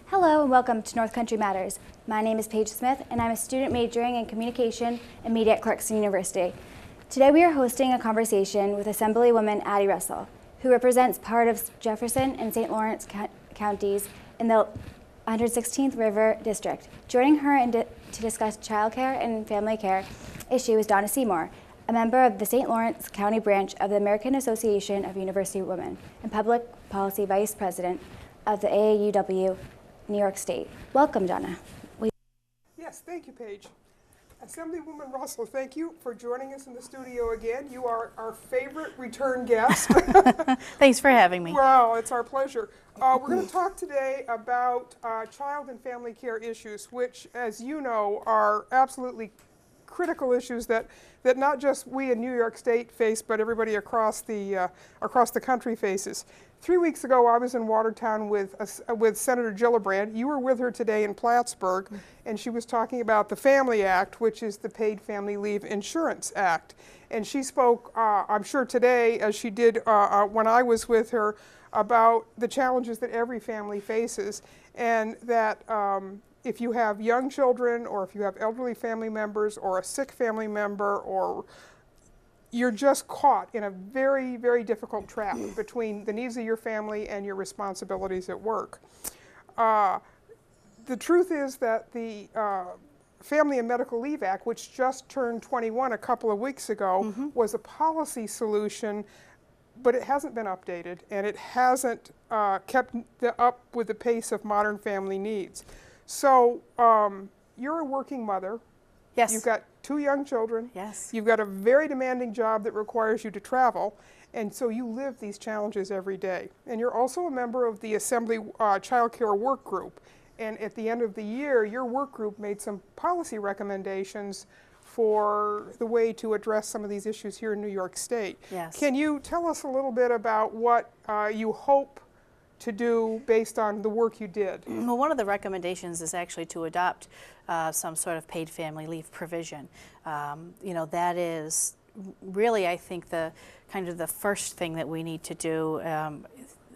Hello and welcome to North Country Matters. My name is Paige Smith and I'm a student majoring in communication and media at Clarkson University. Today we are hosting a conversation with Assemblywoman Addie Russell, who represents part of Jefferson and St. Lawrence counties in the 116th River District. Joining her to discuss childcare and family care issue is Donna Seymour, a member of the St. Lawrence County branch of the American Association of University Women and Public Policy Vice President of the AAUW-New York State. Welcome, Donna. Yes, thank you, Paige. Assemblywoman Russell, thank you for joining us in the studio again. You are our favorite return guest. Thanks for having me. Well, it's our pleasure. We're going to talk today about child and family care issues, which, as you know, are absolutely critical issues that not just we in New York State face, but everybody across the country faces. 3 weeks ago, I was in Watertown with Senator Gillibrand. You were with her today in Plattsburgh, and she was talking about the Family Act, which is the Paid Family Leave Insurance Act. And she spoke, I'm sure today, as she did when I was with her, about the challenges that every family faces, and that if you have young children, or if you have elderly family members, or a sick family member, or you're just caught in a very, very difficult trap between the needs of your family and your responsibilities at work. The truth is that the Family and Medical Leave Act, which just turned 21 a couple of weeks ago, was a policy solution, but it hasn't been updated, and it hasn't kept up with the pace of modern family needs. So you're a working mother. Yes. You've got 2 young children. Yes. You've got a very demanding job that requires you to travel, and so you live these challenges every day. And you're also a member of the Assembly Child Care Work Group. And at the end of the year, your work group made some policy recommendations for the way to address some of these issues here in New York State. Yes. Can you tell us a little bit about what you hope to do based on the work you did? Well, one of the recommendations is actually to adopt some sort of paid family leave provision. That is really, I think, the first thing that we need to do.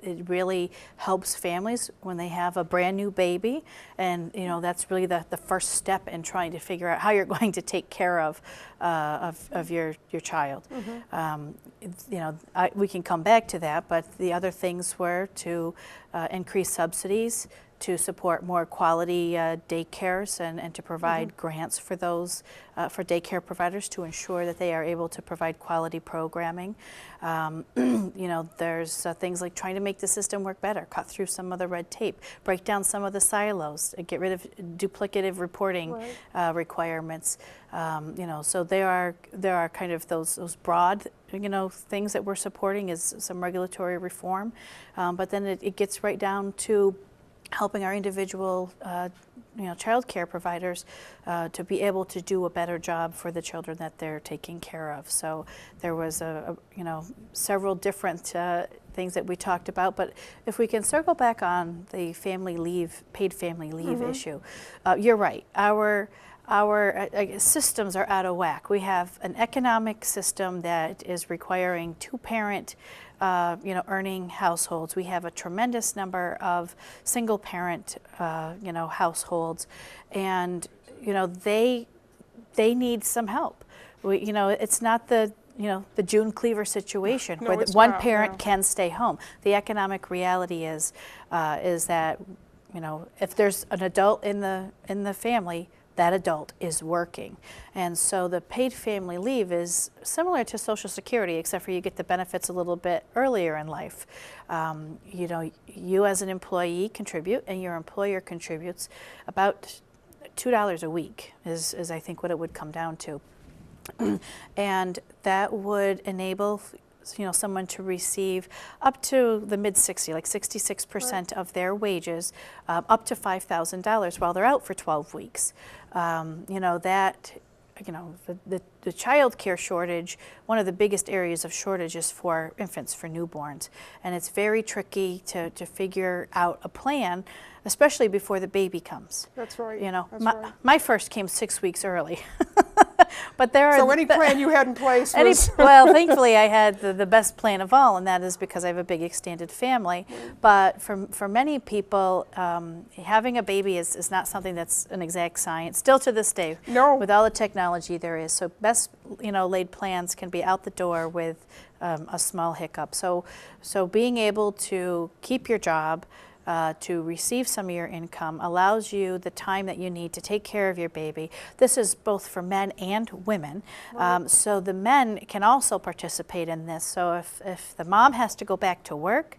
It really helps families when they have a brand new baby, and that's really the first step in trying to figure out how you're going to take care of your child. We can come back to that, but the other things were to increase subsidies, to support more quality daycares, and to provide grants for those for daycare providers to ensure that they are able to provide quality programming. There's things like trying to make the system work better, cut through some of the red tape, break down some of the silos, get rid of duplicative reporting requirements. So there are kind of those broad things that we're supporting is some regulatory reform, but then it gets right down to helping our individual child care providers to be able to do a better job for the children that they're taking care of. So there was several different things that we talked about, but if we can circle back on the paid family leave issue, you're right. Our systems are out of whack. We have an economic system that is requiring 2-parent earning households. We have a tremendous number of single-parent households, and they need some help. It's not the June Cleaver situation where one parent can stay home. The economic reality is that if there's an adult in the family, that adult is working. And so the paid family leave is similar to Social Security, except for you get the benefits a little bit earlier in life. You as an employee contribute, and your employer contributes about $2 a week is I think what it would come down to. And that would enable someone to receive up to the mid-60, like 66% of their wages, up to $5,000 while they're out for 12 weeks. The child care shortage, one of the biggest areas of shortage is for infants, for newborns. And it's very tricky to figure out a plan, especially before the baby comes. That's right. My first came 6 weeks early. But there are So any plan you had in place Any, was... well, thankfully, I had the best plan of all, and that is because I have a big extended family. But for many people, having a baby is not something that's an exact science, still to this day. No. With all the technology there is. So best laid plans can be out the door with a small hiccup. So being able to keep your job, to receive some of your income allows you the time that you need to take care of your baby. This is both for men and women. So the men can also participate in this. So if the mom has to go back to work,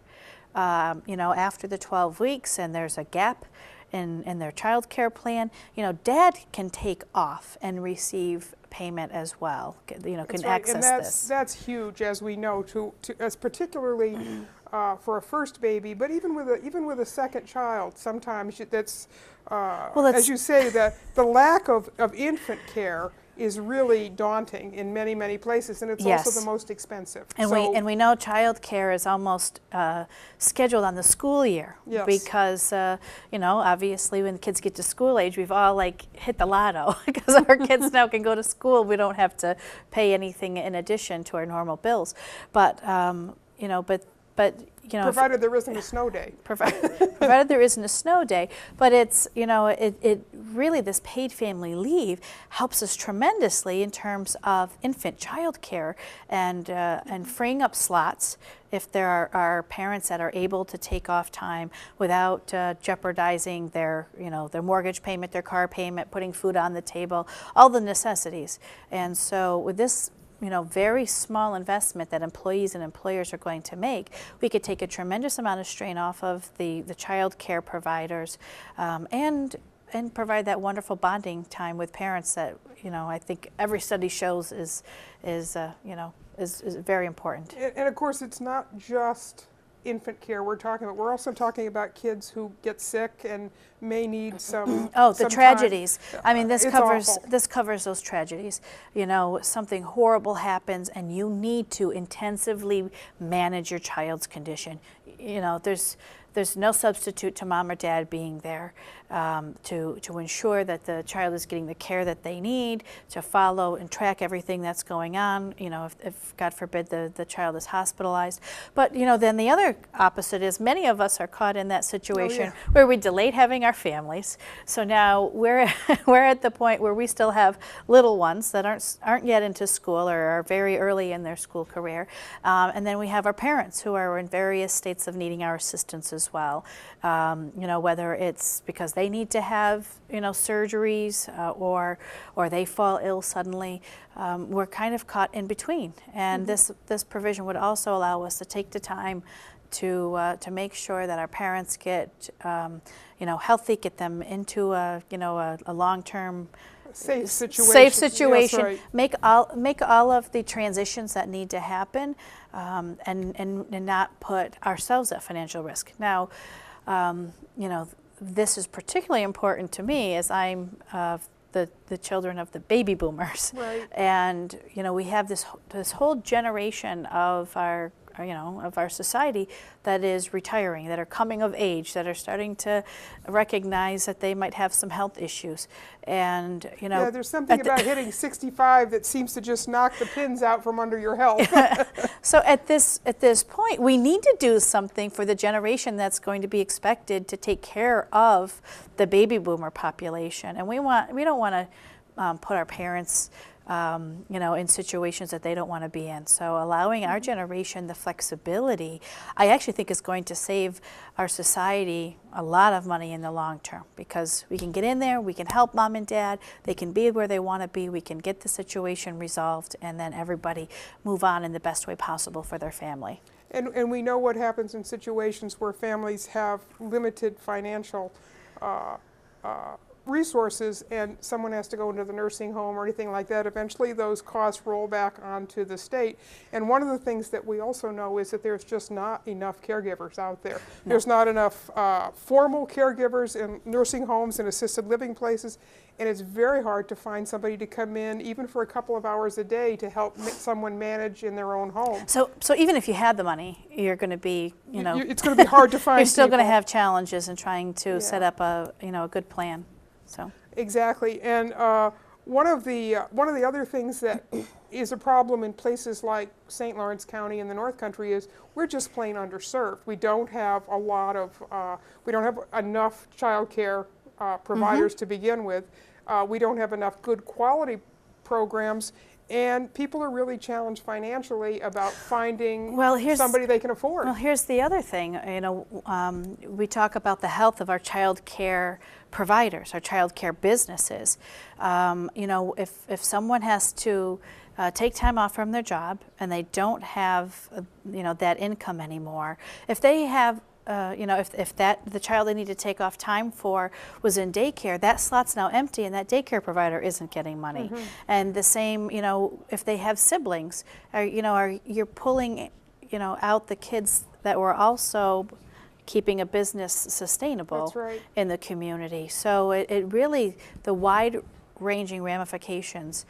after the 12 weeks and there's a gap in their child care plan, dad can take off and receive payment as well. Can access this. That's huge, as we know, as particularly for a first baby, but even with a second child, sometimes that's as you say, the lack of infant care is really daunting in many, many places, and it's also the most expensive. And we know child care is almost scheduled on the school year, because obviously when the kids get to school age, we've all hit the lotto because our kids now can go to school. We don't have to pay anything in addition to our normal bills, but provided there isn't a snow day. Provided there isn't a snow day. But it's, it really, this paid family leave helps us tremendously in terms of infant child care and freeing up slots if there are parents that are able to take off time without jeopardizing their mortgage payment, their car payment, putting food on the table, all the necessities. And so with this very small investment that employees and employers are going to make, we could take a tremendous amount of strain off of the child care providers, and provide that wonderful bonding time with parents that I think every study shows is very important. And of course, it's not just infant care we're talking about. We're also talking about kids who get sick and may need some the tragedies. Time. I mean, this It's covers those tragedies. Something horrible happens and you need to intensively manage your child's condition. There's no substitute to mom or dad being there to ensure that the child is getting the care that they need, to follow and track everything that's going on, if God forbid the child is hospitalized. But then the other opposite is many of us are caught in that situation where we delayed having our families. So now we're at the point where we still have little ones that aren't yet into school or are very early in their school career. And then we have our parents who are in various states of needing our assistance as well. Whether it's because they need to have surgeries or they fall ill suddenly, we're kind of caught in between. And this provision would also allow us to take the time to make sure that our parents get healthy, get them into a long-term safe situation. Yes, right. Make all of the transitions that need to happen, and not put ourselves at financial risk. Now, this is particularly important to me as I'm the children of the baby boomers, right. And we have this whole generation of our society that is retiring, that are coming of age, that are starting to recognize that they might have some health issues. And there's something about hitting 65 that seems to just knock the pins out from under your health. So at this point, we need to do something for the generation that's going to be expected to take care of the baby boomer population. And we don't want to put our parents in situations that they don't want to be in. So allowing our generation the flexibility, I actually think is going to save our society a lot of money in the long term, because we can get in there, we can help mom and dad, they can be where they want to be, we can get the situation resolved, and then everybody move on in the best way possible for their family. And we know what happens in situations where families have limited financial resources and someone has to go into the nursing home or anything like that. Eventually those costs roll back onto the state. And one of the things that we also know is that there's just not enough caregivers out there. No. There's not enough formal caregivers in nursing homes and assisted living places, and it's very hard to find somebody to come in even for a couple of hours a day to help someone manage in their own home. So even if you had the money, you're going to be, it's going to be hard to find. You're still going to have challenges in trying to set up a good plan. So. Exactly, and one of the other things that is a problem in places like St. Lawrence County in the North Country is we're just plain underserved. We don't have a lot of, we don't have enough child care providers to begin with. We don't have enough good quality programs, and people are really challenged financially about finding somebody they can afford. Well, here's the other thing. You know, we talk about the health of our child care providers, our child care businesses. You know, if someone has to take time off from their job and they don't have, you know, that income anymore, if they have you know, if the child they need to take off time for was in daycare, that slot's now empty and that daycare provider isn't getting money. And the same, you know, if they have siblings, you're pulling, you know, out the kids that were also keeping a business sustainable in the community. So it really, the wide-ranging ramifications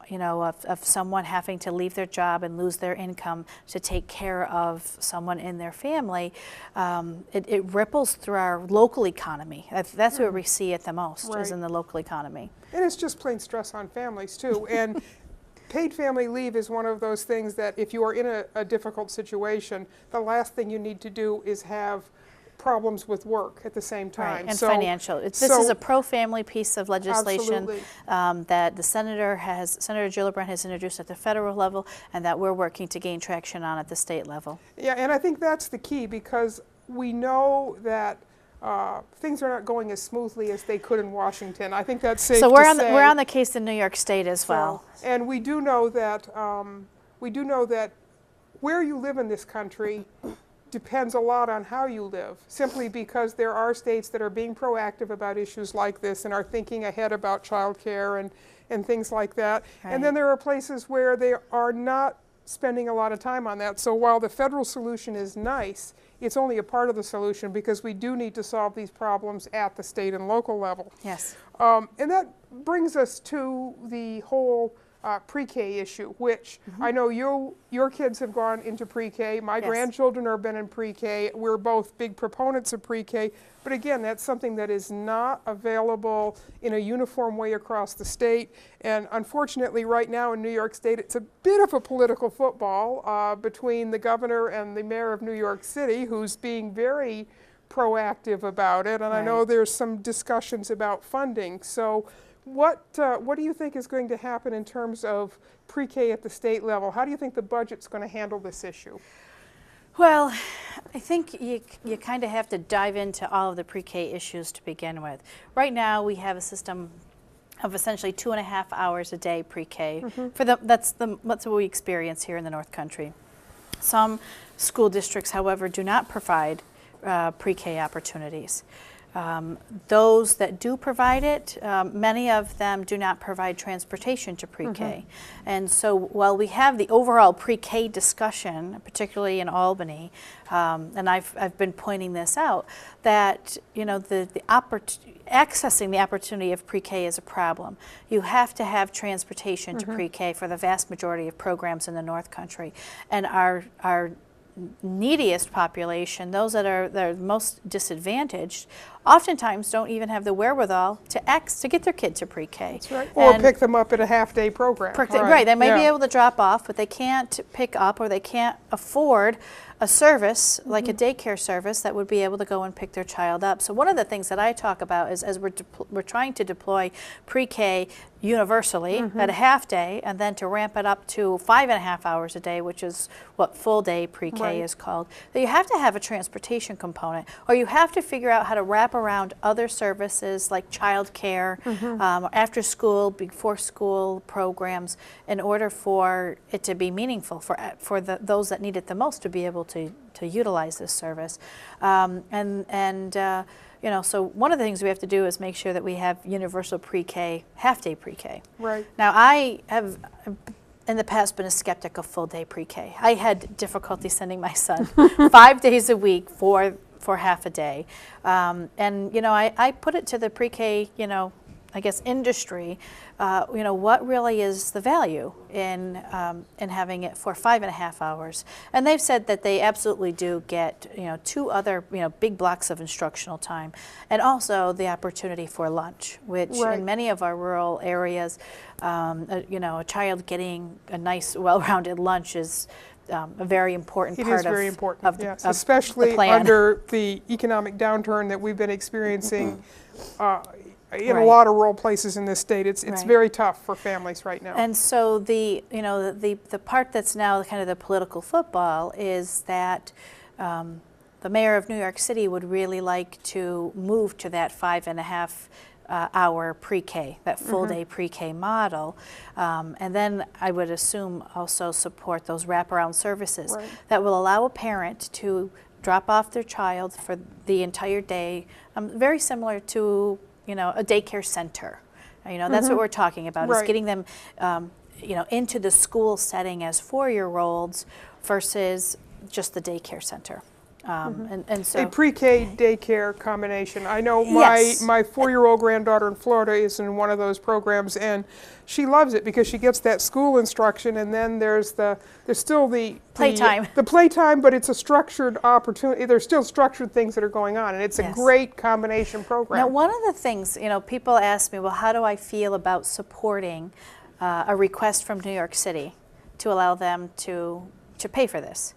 you know, of someone having to leave their job and lose their income to take care of someone in their family, it ripples through our local economy. That's where we see it the most, is in the local economy. And it's just plain stress on families too. And paid family leave is one of those things that if you are in a difficult situation, the last thing you need to do is have problems with work at the same time. Right, and financial. This is a pro-family piece of legislation that the Senator Gillibrand has introduced at the federal level, and that we're working to gain traction on at the state level. Yeah, and I think that's the key, because we know that things are not going as smoothly as they could in Washington. I think that's safe to say. So we're on the case in New York State as well. And we do know that where you live in this country depends a lot on how you live, simply because there are states that are being proactive about issues like this and are thinking ahead about child care and things like that. And then there are places where they are not spending a lot of time on that. So while the federal solution is nice, it's only a part of the solution, because we do need to solve these problems at the state and local level. Yes. And that brings us to the whole pre-K issue, which I know your kids have gone into pre-K. My grandchildren have been in pre-K. We're both big proponents of pre-K. But again, that's something that is not available in a uniform way across the state. And unfortunately, right now in New York State, it's a bit of a political football between the governor and the mayor of New York City, who's being very proactive about it. And I know there's some discussions about funding. So what do you think is going to happen in terms of pre-K at the state level? How do you think the budget's going to handle this issue? Well, I think you kind of have to dive into all of the pre-K issues to begin with. Right now, we have a system of essentially 2.5 hours a day pre-K. That's what we experience here in the North Country. Some school districts, however, do not provide pre-K opportunities. Those that do provide it, many of them do not provide transportation to pre-K. And so while we have the overall pre-K discussion, particularly in Albany, and I've been pointing this out, that accessing the opportunity of pre-K is a problem. You have to have transportation to pre-K for the vast majority of programs in the North Country. And our neediest population, those that are most disadvantaged, oftentimes don't even have the wherewithal to get their kid to pre-K. That's right. Or pick them up at a half-day program. Right. They may be able to drop off, but they can't pick up, or they can't afford a service like a daycare service that would be able to go and pick their child up. So one of the things that I talk about is, as we're trying to deploy pre-K universally at a half day, and then to ramp it up to 5.5 hours a day, which is what full day pre-K is called, that you have to have a transportation component, or you have to figure out how to wrap around other services like child care, after school, before school programs, in order for it to be meaningful for those that need it the most to be able to utilize this service. So one of the things we have to do is make sure that we have universal pre-K, half-day pre-K. Right. Now, I have in the past been a skeptic of full-day pre-K. I had difficulty sending my son 5 days a week for half a day. I put it to the pre-K, I guess, industry, what really is the value in having it for 5.5 hours. And they've said that they absolutely do get, 2 other, big blocks of instructional time, and also the opportunity for lunch, which Right. in many of our rural areas, a child getting a nice, well-rounded lunch is a very important It part is very important, of the, yes, of especially the plan. under the economic downturn that we've been experiencing in a Right. lot of rural places in this state. It's Right. very tough for families right now. And so the part that's now kind of the political football is that the mayor of New York City would really like to move to that 5.5 hour pre-K, that full day pre-K model, and then I would assume also support those wraparound services Right. that will allow a parent to drop off their child for the entire day, very similar to a daycare center. That's what we're talking about, is Right. getting them into the school setting as 4-year-olds versus just the daycare center. And so A pre-K daycare combination. I know Yes. my 4-year-old granddaughter in Florida is in one of those programs, and she loves it because she gets that school instruction, and then there's still the Playtime. The playtime, but it's a structured opportunity. There's still structured things that are going on, and it's a Yes. great combination program. Now, one of the things, people ask me, well, how do I feel about supporting a request from New York City to allow them to pay for this?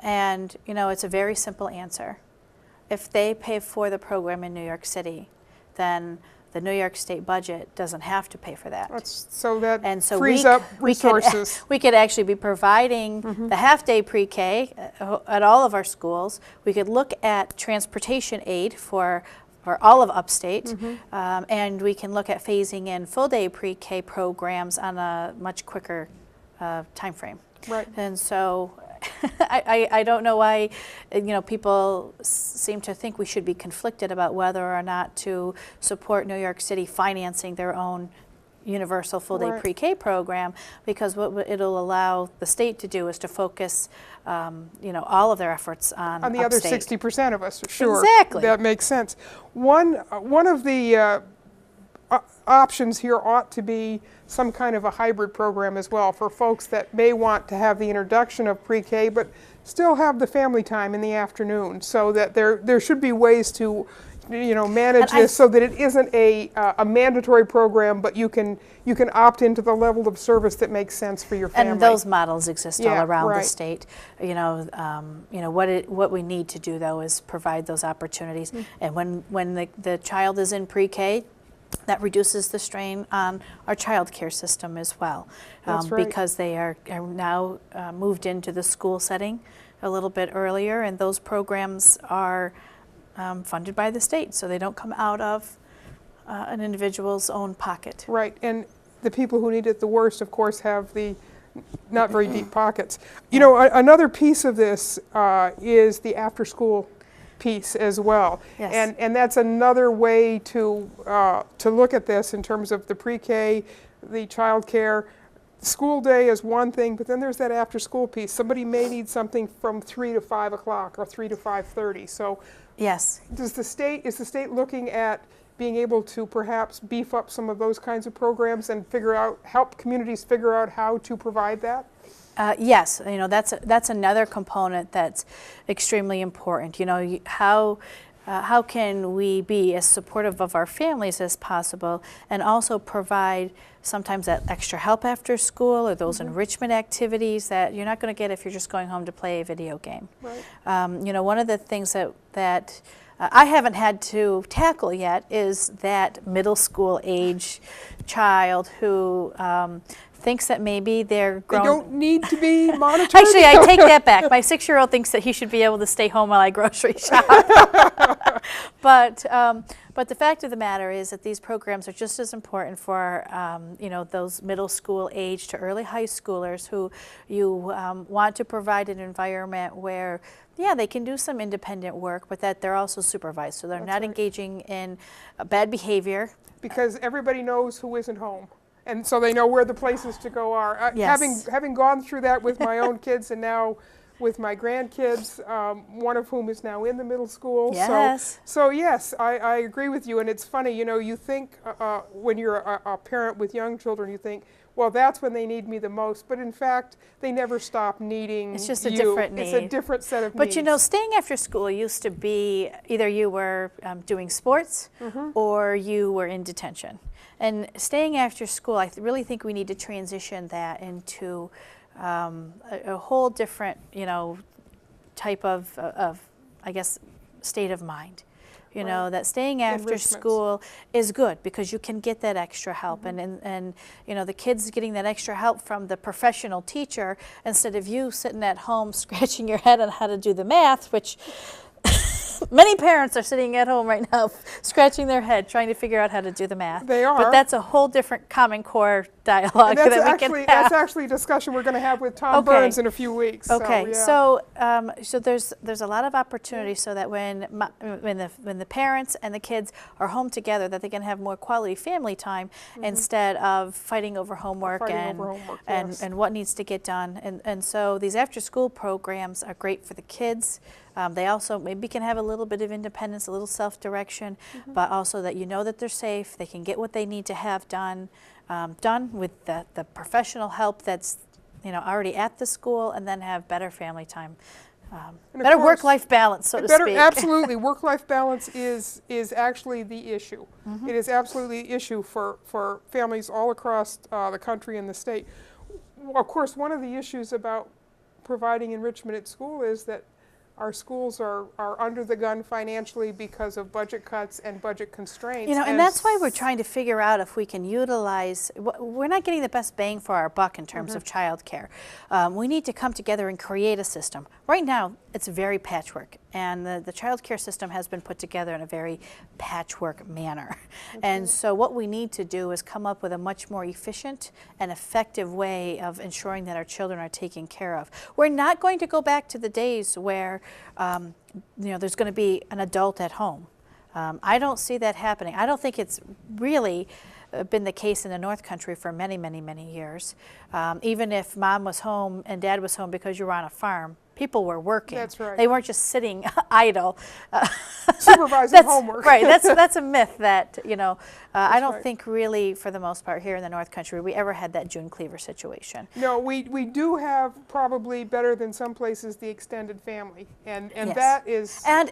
And, it's a very simple answer. If they pay for the program in New York City, then the New York State budget doesn't have to pay for that. So that And so frees up we resources. we could actually be providing the half-day pre-K at all of our schools. We could look at transportation aid for all of upstate, and we can look at phasing in full-day pre-K programs on a much quicker time frame. Right. And so I don't know why people seem to think we should be conflicted about whether or not to support New York City financing their own universal full-day Right. pre-K program, because what it'll allow the state to do is to focus all of their efforts on the other upstate. 60% of us, sure. Exactly. That makes sense. One of the options here ought to be some kind of a hybrid program as well for folks that may want to have the introduction of pre-K but still have the family time in the afternoon, so that there should be ways to manage this so that it isn't a mandatory program, but you can opt into the level of service that makes sense for your family. And those models exist all around the right. state. What we need to do though is provide those opportunities. And when the child is in pre-K, that reduces the strain on our child care system as well, That's right. because they are now moved into the school setting a little bit earlier, and those programs are funded by the state, so they don't come out of an individual's own pocket. Right, and the people who need it the worst, of course, have the not very deep pockets. Another piece of this is the after-school piece as well. Yes. And that's another way to look at this in terms of the pre-K, the child care. School day is one thing, but then there's that after-school piece. Somebody may need something from 3 to 5 o'clock or 3 to 5:30. So Yes. is the state looking at being able to perhaps beef up some of those kinds of programs and help communities figure out how to provide that? Yes, that's another component that's extremely important. How can we be as supportive of our families as possible, and also provide sometimes that extra help after school, or those enrichment activities that you're not going to get if you're just going home to play a video game. Right. One of the things that I haven't had to tackle yet is that middle school age child who thinks that maybe they're grown. They don't need to be monitored? Actually, I take that back. My 6-year-old thinks that he should be able to stay home while I grocery shop. But the fact of the matter is that these programs are just as important for those middle school age to early high schoolers who you want to provide an environment where they can do some independent work, but that they're also supervised, so they're That's not right. engaging in bad behavior. Because everybody knows who isn't home. And so they know where the places to go are. Yes. Having gone through that with my own kids, and now with my grandkids, one of whom is now in the middle school. Yes. So yes, I agree with you. And it's funny, you know, you think when you're a parent with young children, you think, well, that's when they need me the most. But in fact, they never stop needing you. It's just a different need. It's a different set of needs. But you know, staying after school used to be either you were doing sports or you were in detention. And staying after school, I really think we need to transition that into a whole different, you know, type of I guess, state of mind. You know, that staying after school is good because you can get that extra help. And you know, the kids getting that extra help from the professional teacher instead of you sitting at home scratching your head on how to do the math, which many parents are sitting at home right now scratching their head trying to figure out how to do the math. They are. But that's a whole different Common Core dialogue that we can have. That's actually a discussion we're going to have with Tom Burns in a few weeks. Okay, so, yeah. so there's a lot of opportunity so that when the parents and the kids are home together, that they can have more quality family time instead of fighting over homework and what needs to get done. And so these after-school programs are great for the kids. They also maybe can have a little bit of independence, a little self-direction, but also that you know that they're safe, they can get what they need to have done with the professional help that's, you know, already at the school, and then have better family time. Better work-life balance, so to speak. Absolutely. Work-life balance is actually the issue. It is absolutely the issue for families all across the country and the state. Of course, one of the issues about providing enrichment at school is that our schools are under the gun financially because of budget cuts and budget constraints. You know, and that's why we're trying to figure out if we can utilize, we're not getting the best bang for our buck in terms of childcare. We need to come together and create a system. Right now, it's very patchwork, and the child care system has been put together in a very patchwork manner. And so what we need to do is come up with a much more efficient and effective way of ensuring that our children are taken care of. We're not going to go back to the days where you know, there's going to be an adult at home. I don't see that happening. I don't think it's really been the case in the North Country for many, many, many years. Even if mom was home and dad was home because you were on a farm, people were working. That's right. They weren't just sitting idle. Supervising homework. Right. That's a myth that, you know, I don't think really, for the most part, here in the North Country, we ever had that June Cleaver situation. No, we do have probably better than some places the extended family, and Yes. that is and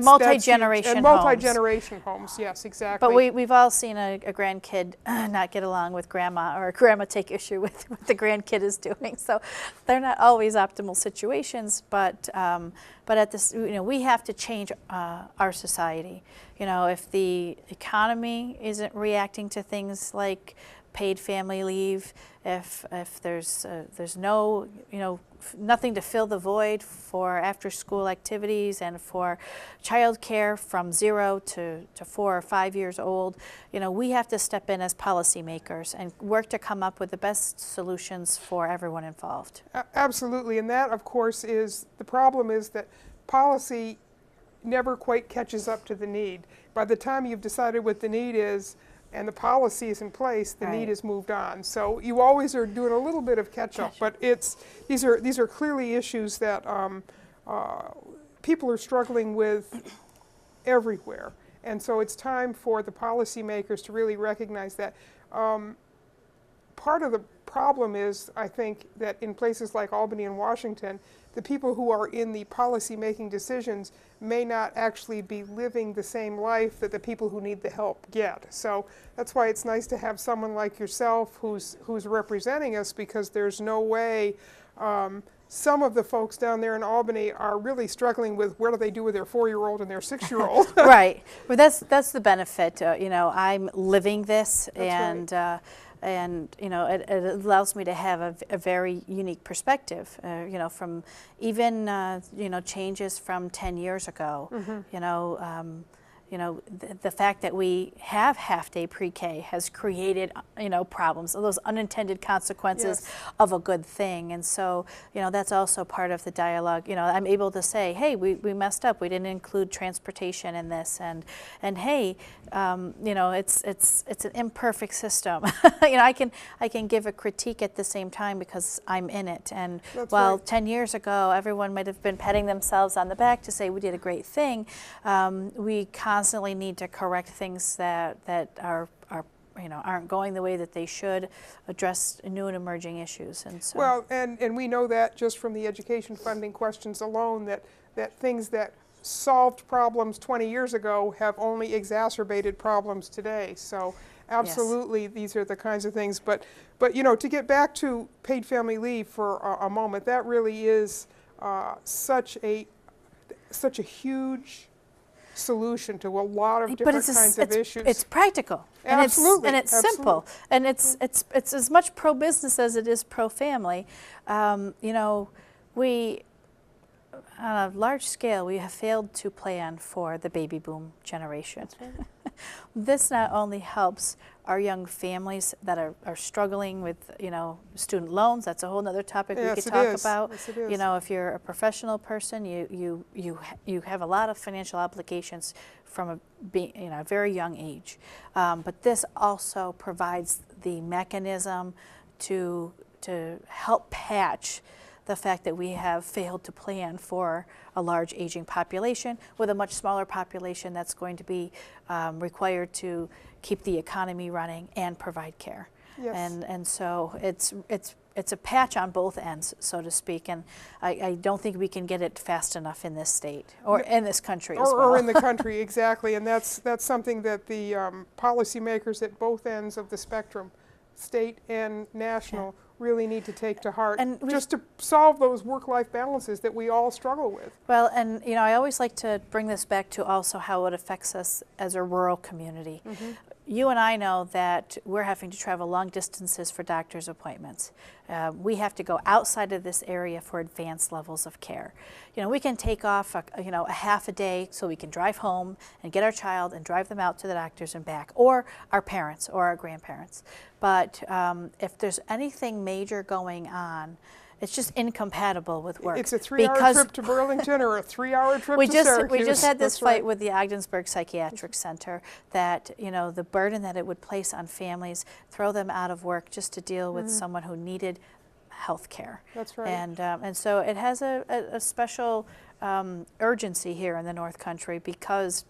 multi-generation homes. Multi-generation homes, yes, exactly. But we've all seen a grandkid not get along with grandma, or grandma take issue with what the grandkid is doing. So they're not always optimal situations, but at this, you know, we have to change our society. You know, if the economy isn't reacting to things like paid family leave, if there's no, you know, nothing to fill the void for after-school activities and for child care from 0 to 4 or 5 years old, you know, we have to step in as policymakers and work to come up with the best solutions for everyone involved. Absolutely, and that, of course, is the problem, is that policy never quite catches up to the need. By the time you've decided what the need is and the policy is in place, the need has moved on. So you always are doing a little bit of catch-up, but these are clearly issues that people are struggling with everywhere. And so it's time for the policymakers to really recognize that. Part of the problem is, I think, that in places like Albany and Washington, the people who are in the policy-making decisions may not actually be living the same life that the people who need the help get. So that's why it's nice to have someone like yourself who's representing us, because there's no way some of the folks down there in Albany are really struggling with what do they do with their 4-year-old and their 6-year-old. Right. Well, that's the benefit. You know, I'm living this, and you know, it allows me to have a very unique perspective. You know, from even you know, changes from 10 years ago. You know, you know, the fact that we have half-day pre-K has created, you know, problems, those unintended consequences Yes. of a good thing. And so, you know, that's also part of the dialogue. You know, I'm able to say, hey, we messed up. We didn't include transportation in this. And hey, you know, it's an imperfect system. You know, I can give a critique at the same time because I'm in it. And That's while right. 10 years ago, everyone might have been patting themselves on the back to say we did a great thing, we constantly need to correct things that are you know, aren't going the way that they should, address new and emerging issues. And so, Well, and we know that just from the education funding questions alone, that things that solved problems 20 years ago have only exacerbated problems today. So absolutely, these are the kinds of things. But you know, to get back to paid family leave for a moment, that really is such a huge solution to a lot of different kinds of issues. It's practical. Absolutely. And it's simple. And it's as much pro-business as it is pro-family. You know, we, on a large scale, we have failed to plan for the baby boom generation. That's right. This not only helps our young families that are struggling with, you know, student loans. That's a whole other topic we could talk about. Yes, it is. You know, if you're a professional person, you have a lot of financial obligations from a very young age. But this also provides the mechanism to help patch the fact that we have failed to plan for a large aging population with a much smaller population that's going to be required to keep the economy running and provide care. Yes. And so it's a patch on both ends, so to speak, and I don't think we can get it fast enough in this state or in this country as well. Or in the country, exactly, and that's something that the policymakers at both ends of the spectrum, state and national, really need to take to heart, And just to solve those work-life balances that we all struggle with. Well, and you know, I always like to bring this back to also how it affects us as a rural community. Mm-hmm. You and I know that we're having to travel long distances for doctor's appointments. We have to go outside of this area for advanced levels of care. You know, we can take off a half a day so we can drive home and get our child and drive them out to the doctors and back, or our parents or our grandparents. But if there's anything major going on, it's just incompatible with work. It's a 3-hour trip to Burlington or a 3-hour trip to Syracuse. We just had this That's fight right. with the Ogdensburg Psychiatric Center that, you know, the burden that it would place on families, throw them out of work just to deal with someone who needed health care. That's right. And so it has a special urgency here in the North Country because,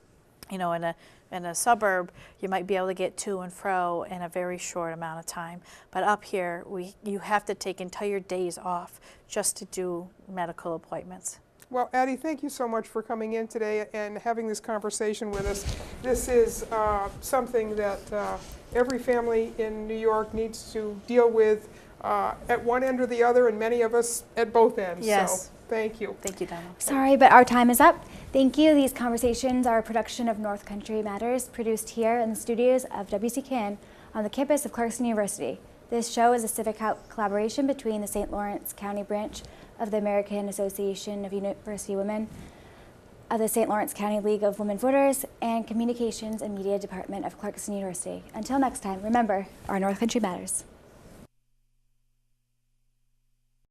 you know, in a suburb, you might be able to get to and fro in a very short amount of time. But up here, you have to take entire days off just to do medical appointments. Well, Addie, thank you so much for coming in today and having this conversation with us. This is something that every family in New York needs to deal with at one end or the other, and many of us at both ends. Yes. So, thank you. Thank you, Donna. Sorry, but our time is up. Thank you. These conversations are a production of North Country Matters, produced here in the studios of WCCAN on the campus of Clarkson University. This show is a civic collaboration between the St. Lawrence County branch of the American Association of University Women, of the St. Lawrence County League of Women Voters, and Communications and Media Department of Clarkson University. Until next time, remember, our North Country Matters.